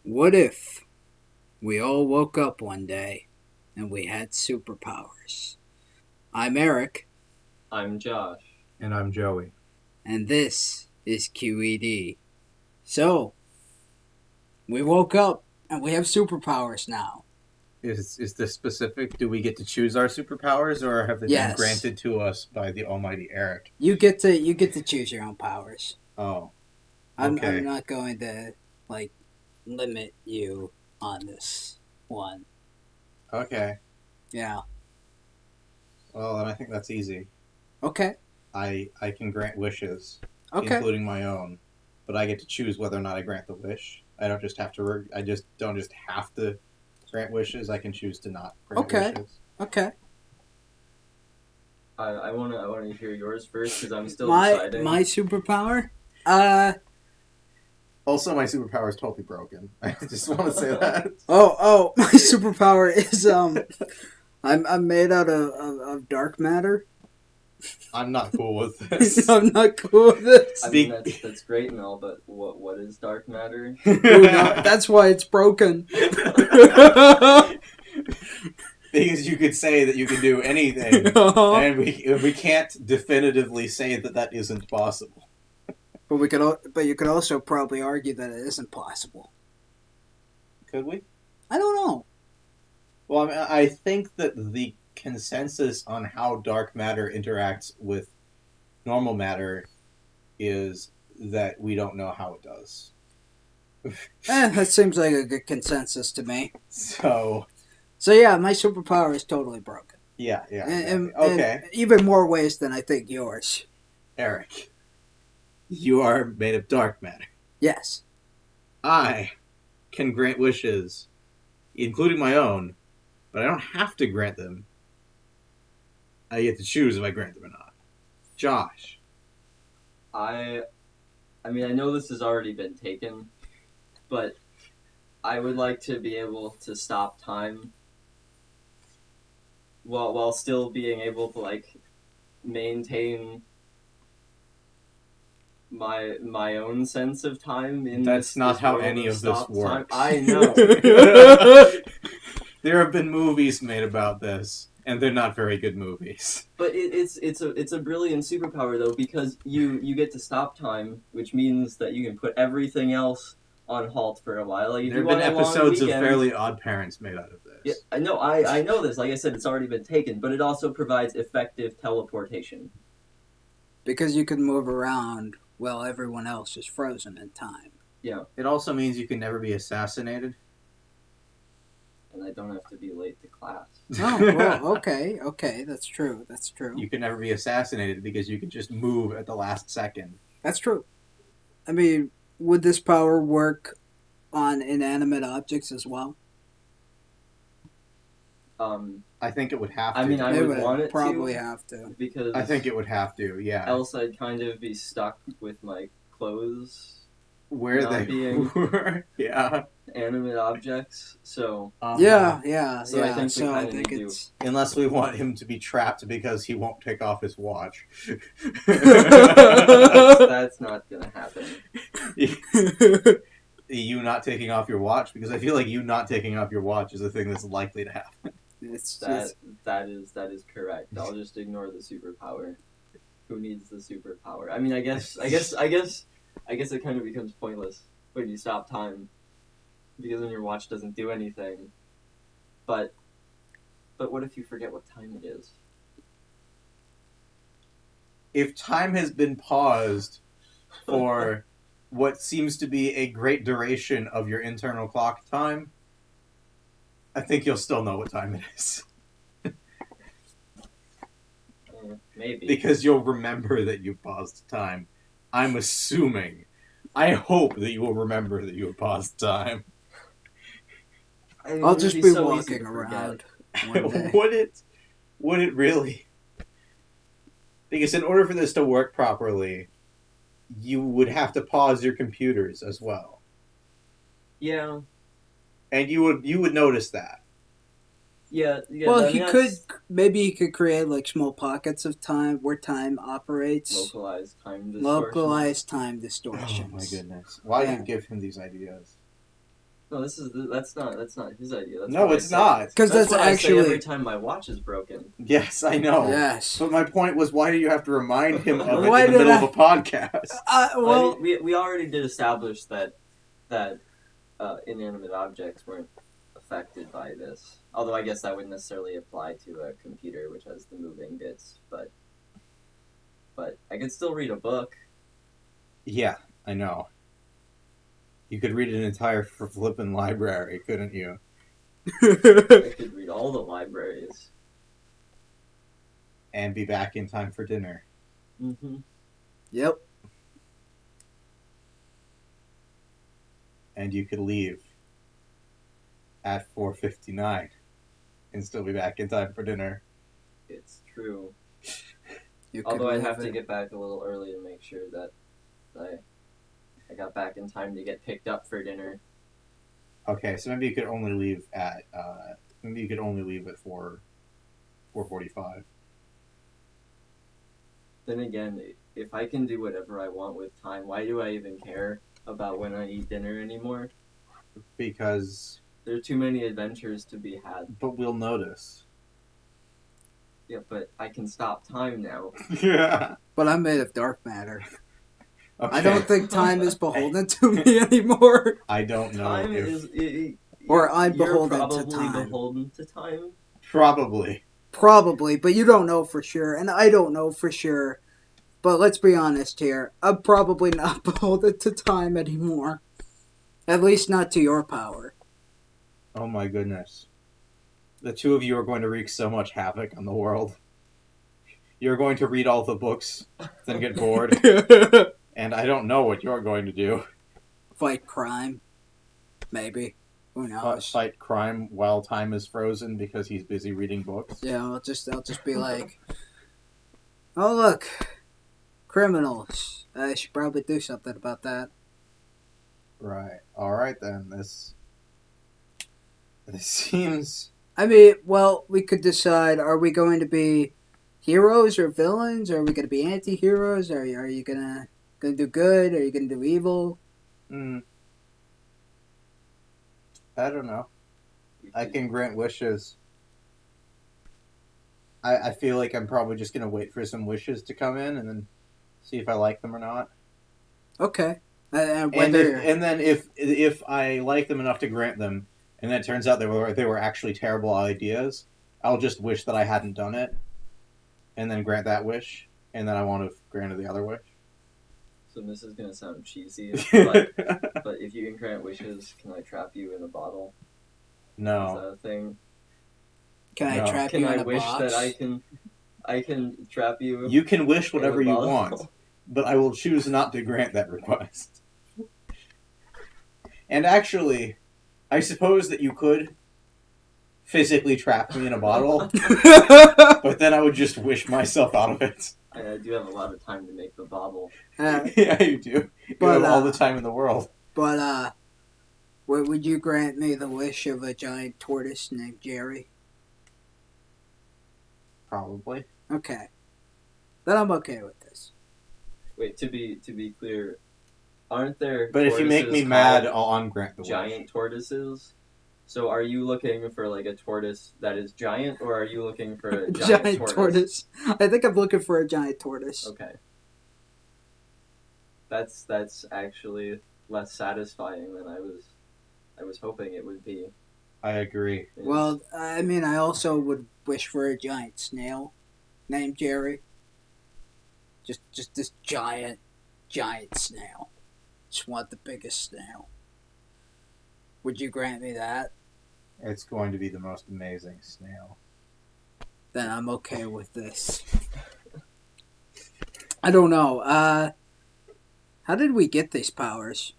What if we all woke up one day and we had superpowers? I'm Eric, I'm Josh. And I'm Joey. and this is QED. So, we woke up and we have superpowers now. Is this specific? Do we get to choose our superpowers, or have they Yes. been granted to us by the almighty Eric? You get to choose your own powers. Oh, I'm okay. not going to limit you on this one. Okay. Yeah. Well, then I think that's easy. Okay. I can grant wishes, Okay. including my own, but I get to choose whether or not I grant the wish. I don't just have to. I just don't just have to grant wishes. I can choose to not grant wishes. Okay. I wanna hear yours first because I'm still My deciding. superpower. Also, my superpower is totally broken. I just want to say that. Oh, my superpower is I'm made out of dark matter. I'm not cool with this. I'm not cool with this. I mean that's great and all, but what is dark matter? Who knows? That's why it's broken. Because you could say that you can do anything, and we can't definitively say that that isn't possible. But you could also probably argue that it isn't possible. Could we? I don't know. Well, I mean, I think that the consensus on how dark matter interacts with normal matter is that we don't know how it does. That seems like a good consensus to me. So yeah, my superpower is totally broken. yeah. In even more ways than I think yours. Eric, you are made of dark matter. Yes. I can grant wishes, including my own, but I don't have to grant them. I get to choose if I grant them or not. Josh. I mean I know this has already been taken, but I would like to be able to stop time while still being able to maintain my own sense of time in That's this not how world any of this stop time. works. I know. There have been movies made about this, and they're not very good movies. But it's a brilliant superpower though, because you get to stop time, which means that you can put everything else on halt for a while. Like if There you have been want a long episodes of weekend- Fairly Odd Parents made out of this. Yeah, I know. I know this. Like I said, it's already been taken, but it also provides effective teleportation. Because you can move around while everyone else is frozen in time. Yeah, It also means you can never be assassinated. and I don't have to be late to class. Oh, well, okay, that's true. You can never be assassinated because you can just move at the last second. That's true. I mean, would this power work on inanimate objects as well? I think it would have to. I mean, I It would want it probably to, have to. because I think it would have to, yeah. else I'd kind of be stuck with my clothes, Where not they being- were. Yeah. animate objects. So Yeah. So I think we so I kinda think need to- it's. Unless we want him to be trapped because he won't take off his watch. that's not gonna happen. You not taking off your watch? Because I feel like you not taking off your watch is a thing that's likely to happen. That is correct. I'll just ignore the superpower. Who needs the superpower? I mean, I guess it kind of becomes pointless when you stop time, because then your watch doesn't do anything. But what if you forget what time it is? If time has been paused for what seems to be a great duration of your internal clock time, I think you'll still know what time it is. Maybe. Because you'll remember that you paused time. I'm assuming. I hope that you will remember that you have paused time. I mean, I'll it'd just be be so easy walking to forget. around one day. Would it really? Because in order for this to work properly, you would have to pause your computers as well. Yeah. And you would notice that. Yeah. Well, I mean, maybe he could create like small pockets of time where time operates. localized time distortion. Localized time Oh distortions. my goodness. Why do Yeah. you give him these ideas? No, that's not his idea. That's No, what I it's say. not. Because that's what I say every actually time my watch is broken. Yes, I know. yes. But my point was, why do you have to remind him of it Why in the did middle I- of a podcast? Well, Well, we already did establish that inanimate objects weren't affected by this. Although I guess that wouldn't necessarily apply to a computer, which has the moving bits. But I could still read a book. Yeah, I know. You could read an entire flippin' library, couldn't you? I could read all the libraries. And be back in time for dinner. Mm-hmm. yep. And you could leave at 4:59 and still be back in time for dinner. It's true. You could Although I'd leave have to it. get back a little early to make sure that I got back in time to get picked up for dinner. Okay, so maybe you could only leave at 4:45. Then again, if I can do whatever I want with time, why do I even care about when I eat dinner anymore? Because, There are too many adventures to be had. but we'll notice. Yeah, but I can stop time now. Yeah. But I'm made of dark matter. Okay. I don't think time is beholden to me anymore. I don't know Time if is. Or I'm you're beholden to probably time. beholden to time. probably. Probably, but you don't know for sure, and I don't know for sure. But let's be honest here. I'm probably not beholden to time anymore. At least not to your power. Oh my goodness. The two of you are going to wreak so much havoc on the world. You're going to read all the books, then get bored, and I don't know what you're going to do. Fight crime. Maybe. Who knows? Fight crime while time is frozen because he's busy reading books. Yeah, I'll just be like, oh look, criminals. I should probably do something about that. Right. Alright then. This seems... I mean, well, we could decide: are we going to be heroes or villains? Are we going to be anti-heroes? Are you gonna do good? Are you gonna do evil? I don't know. I can grant wishes. I feel like I'm probably just gonna wait for some wishes to come in and then see if I like them or not. Okay. And then if I like them enough to grant them, and then it turns out they were actually terrible ideas, I'll just wish that I hadn't done it, and then grant that wish, and then I want to have granted the other wish. So this is gonna sound cheesy, but if you can grant wishes, can I trap you in a bottle? Is No. that a thing? Can I No. trap Can you I in a wish box? that I can trap you? You can wish whatever in a you bottle? want, but I will choose not to grant that request. And actually, I suppose that you could physically trap me in a bottle, but then I would just wish myself out of it. I do have a lot of time to make the bobble. Yeah, you do. You But, have all the time in the world. But would you grant me the wish of a giant tortoise named Jerry? Probably. Okay. Then I'm okay with this. Wait, to be clear, aren't there? But if you make me tortoises mad, called I'll ungrant the wish. giant tortoises. So are you looking for like a tortoise that is giant, or are you looking for a giant, tortoise? I think I'm looking for a giant tortoise. Okay. That's actually less satisfying than I was hoping it would be. I agree. It's- Well, I mean, I also would wish for a giant snail named Jerry. Just this giant snail. Just want the biggest snail. Would you grant me that? It's going to be the most amazing snail. Then I'm okay with this. I don't know. How did we get these powers?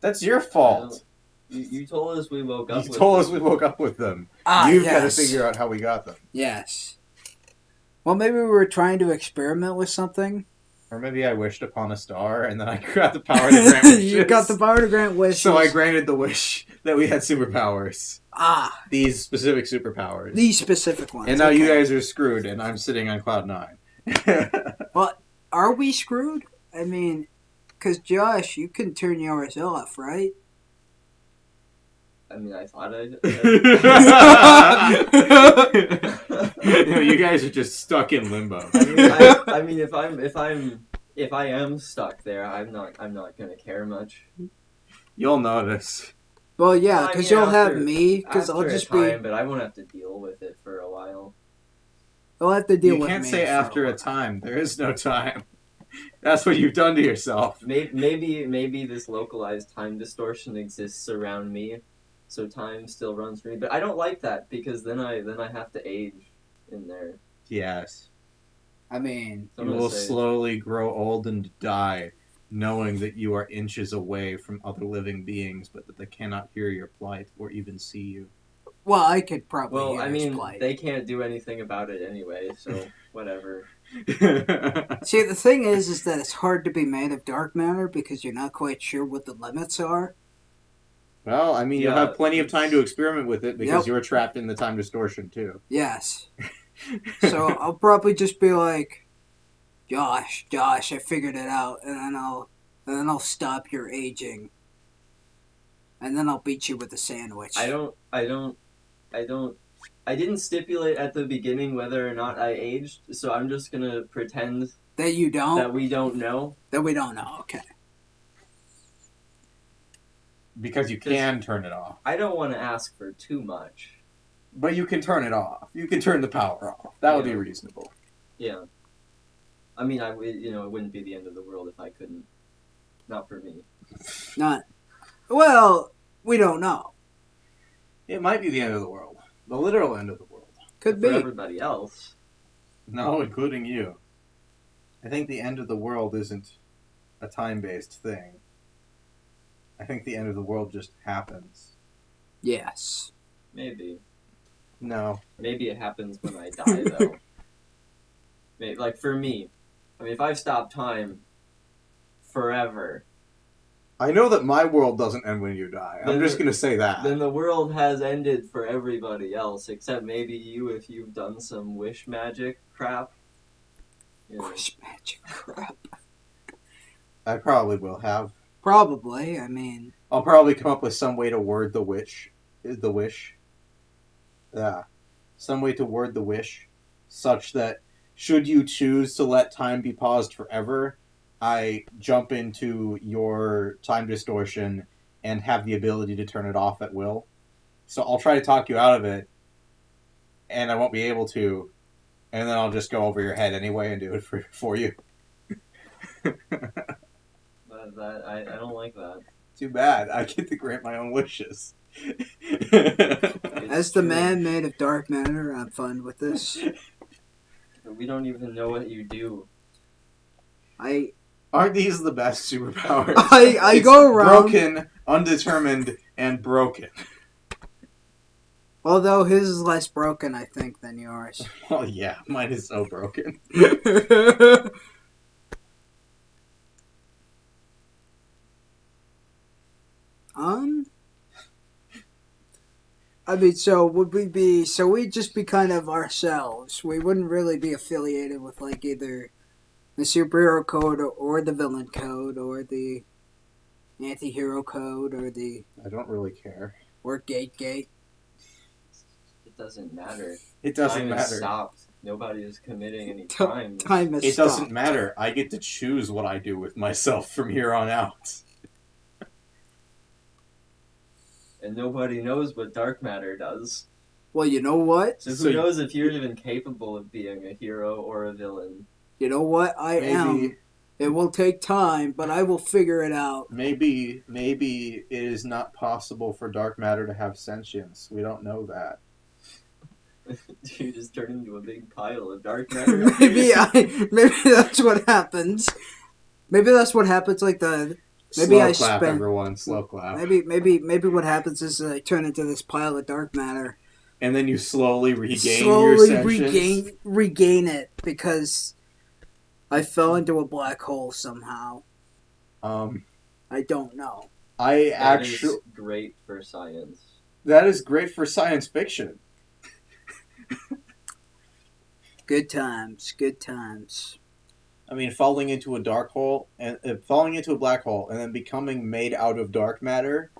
That's your fault. you told us we woke up. You with told us them. we woke up with them. You've Got to figure out how we got them. Yes. Well, maybe we were trying to experiment with something. Or maybe I wished upon a star and then I got the power to grant wishes. You got the power to grant wishes. So I granted the wish that we had superpowers. These specific superpowers. These specific ones. And now you okay. guys are screwed and I'm sitting on cloud 9. Are we screwed? I mean, because Josh, you can turn yours off, right? I mean, I thought I'd. You guys are just stuck in limbo. I mean, if I am stuck there, I'm not gonna care much. You'll notice. Well, yeah, Well, I because mean, you'll have after- me, because I'll After just a time, be. but I won't have to deal with it for a while. I'll have to deal You with can't me say for after a while. time. There is no time. That's what you've done to yourself. Maybe this localized time distortion exists around me, so time still runs for me. But I don't like that because then I have to age in there. Yes. I mean, So You I'm gonna will say- slowly grow old and die, knowing that you are inches away from other living beings, but that they cannot hear your plight or even see you. well, I could probably Well, hear I his mean, plight. they can't do anything about it anyway, so whatever. See, the thing is that it's hard to be made of dark matter because you're not quite sure what the limits are. Well, I mean, you'll Yeah, have plenty of time to experiment with it because Yep. you're trapped in the time distortion, too. Yes. So I'll probably just be like, Josh, I figured it out, and then I'll stop your aging, and then I'll beat you with a sandwich. I didn't stipulate at the beginning whether or not I aged, so I'm just gonna pretend That you don't. that we don't know. That we don't know. Okay. Because you can turn it off. I don't want to ask for too much. But you can turn it off. You can turn the power off. That would be Yeah. reasonable. Yeah. I mean, it wouldn't be the end of the world if I couldn't. Not for me. Not. Well, we don't know. It might be the end of the world. The literal end of the world. Could For be. everybody else. No, including you. I think the end of the world isn't a time-based thing. I think the end of the world just happens. Yes. Maybe. No. Maybe it happens when I die, though. Maybe, like, for me. I mean, if I stop time forever, I know that my world doesn't end when you die. I'm Then just the- going to say that. then the world has ended for everybody else, except maybe you if you've done some wish magic crap. You know. Wish magic crap. I probably will have. Probably. I mean, I'll probably come up with some way to word the wish. Yeah. Some way to word the wish such that should you choose to let time be paused forever, I jump into your time distortion and have the ability to turn it off at will. So I'll try to talk you out of it, and I won't be able to, and then I'll just go over your head anyway and do it for you. But I don't like that. Too bad. I get to grant my own wishes. as the true. man made of dark matter, I'm fine with this. We don't even know what you do. Aren't these the best superpowers? I It's go around. broken, undetermined, and broken. Although his is less broken, I think, than yours. Well, yeah, mine is so broken. I mean, so would we be? So we'd just be kind of ourselves. We wouldn't really be affiliated with like either the superhero code or the villain code or the anti-hero code or the I don't really care. or gate. It doesn't matter. It doesn't Time is matter. stopped. Nobody is committing any T- crimes. Time is It stopped. doesn't matter. I get to choose what I do with myself from here on out. And nobody knows what dark matter does. Well, you know what? So who So- knows if you're even capable of being a hero or a villain? You know what? I am. It will take time, but I will figure it out. Maybe it is not possible for dark matter to have sentience. We don't know that. You just turn into a big pile of dark matter. maybe that's what happens. Maybe that's what happens. Like the Maybe slow I clap, spent- everyone. Slow clap. maybe what happens is I turn into this pile of dark matter. And then you slowly regain your sentience. regain it because I fell into a black hole somehow. I don't know. I That actually is great for science. that is great for science fiction. Good times, good times. I mean, falling into a dark hole and falling into a black hole and then becoming made out of dark matter,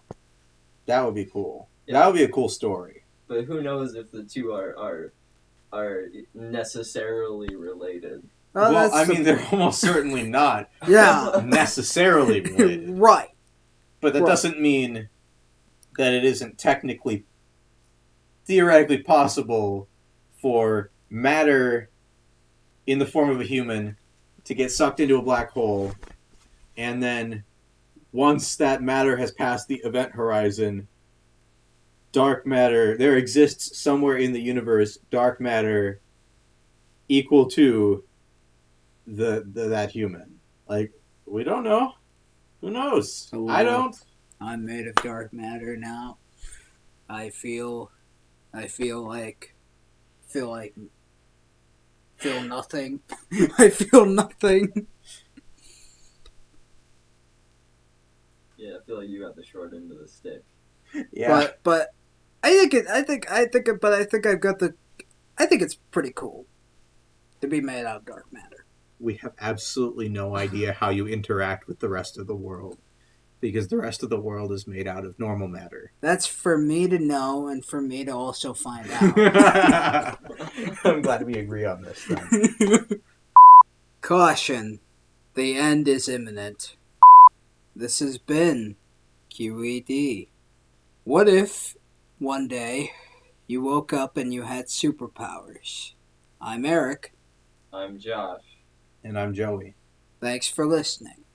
that would be cool. That would be a cool story. But who knows if the two are necessarily related? Well, I mean, they're almost certainly not yeah, necessarily related. right. But that Right. doesn't mean that it isn't theoretically possible for matter in the form of a human to get sucked into a black hole, and then once that matter has passed the event horizon, dark matter, there exists somewhere in the universe dark matter equal to that human. Like, we don't know. Who knows? Oh, I don't. I'm made of dark matter now. I feel nothing. I feel nothing. Yeah, I feel like you got the short end of the stick. Yeah. But I think I've got the. I think it's pretty cool to be made out of dark matter. We have absolutely no idea how you interact with the rest of the world, because the rest of the world is made out of normal matter. That's for me to know and for me to also find out. I'm glad we agree on this then. Caution. The end is imminent. This has been QED. What if one day you woke up and you had superpowers? I'm Eric. I'm Josh. And I'm Joey. Thanks for listening.